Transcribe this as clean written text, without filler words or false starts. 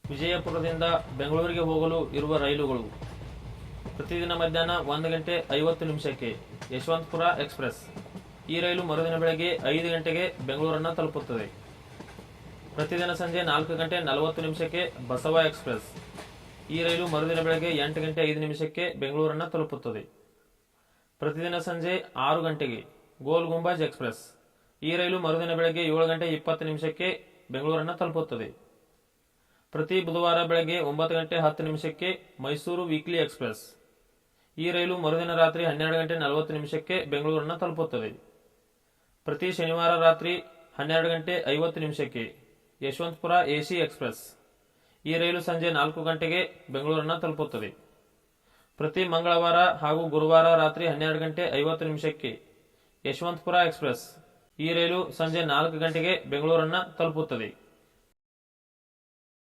ವಿಜಯಪುರದಿಂದ ಬೆಂಗಳೂರಿಗೆ ಹೋಗಲು ಇರುವ ರೈಲುಗಳು ಪ್ರತಿದಿನ ಮಧ್ಯಾಹ್ನ 1:50 ಯಶವಂತಪುರ ಎಕ್ಸ್‌ಪ್ರೆಸ್. ಈ ರೈಲು ಮರುದಿನ ಬೆಳಗ್ಗೆ 5 ಗಂಟೆಗೆ ಬೆಂಗಳೂರನ್ನು ತಲುಪುತ್ತದೆ. ಪ್ರತಿದಿನ ಸಂಜೆ 4:40 ಬಸವ ಎಕ್ಸ್‌ಪ್ರೆಸ್. ಈ ರೈಲು ಮರುದಿನ ಬೆಳಗ್ಗೆ 8:05 ಬೆಂಗಳೂರನ್ನು ತಲುಪುತ್ತದೆ. ಪ್ರತಿದಿನ ಸಂಜೆ 6 ಗಂಟೆಗೆ ಗೋಲ್ ಗುಂಬಜ್ ಎಕ್ಸ್‌ಪ್ರೆಸ್. ಈ ರೈಲು ಮರುದಿನ ಬೆಳಗ್ಗೆ 7:20 ಬೆಂಗಳೂರನ್ನು ತಲುಪುತ್ತದೆ. ಪ್ರತಿ ಬುಧವಾರ ಬೆಳಗ್ಗೆ 9:10 ಮೈಸೂರು ವೀಕ್ಲಿ ಎಕ್ಸ್‌ಪ್ರೆಸ್. ಈ ರೈಲು ಮರುದಿನ ರಾತ್ರಿ 12:40 ಬೆಂಗಳೂರನ್ನು ತಲುಪುತ್ತದೆ. ಪ್ರತಿ ಶನಿವಾರ ರಾತ್ರಿ 12:50 ಯಶವಂತಪುರ ಎಸಿ ಎಕ್ಸ್‌ಪ್ರೆಸ್. ಈ ರೈಲು ಸಂಜೆ 4 ಗಂಟೆಗೆ ಬೆಂಗಳೂರನ್ನು ತಲುಪುತ್ತದೆ. ಪ್ರತಿ ಮಂಗಳವಾರ ಹಾಗೂ ಗುರುವಾರ ರಾತ್ರಿ 12:50 ಯಶವಂತಪುರ ಎಕ್ಸ್‌ಪ್ರೆಸ್. ಈ ರೈಲು ಸಂಜೆ 4 ಗಂಟೆಗೆ ಬೆಂಗಳೂರನ್ನು ತಲುಪುತ್ತದೆ.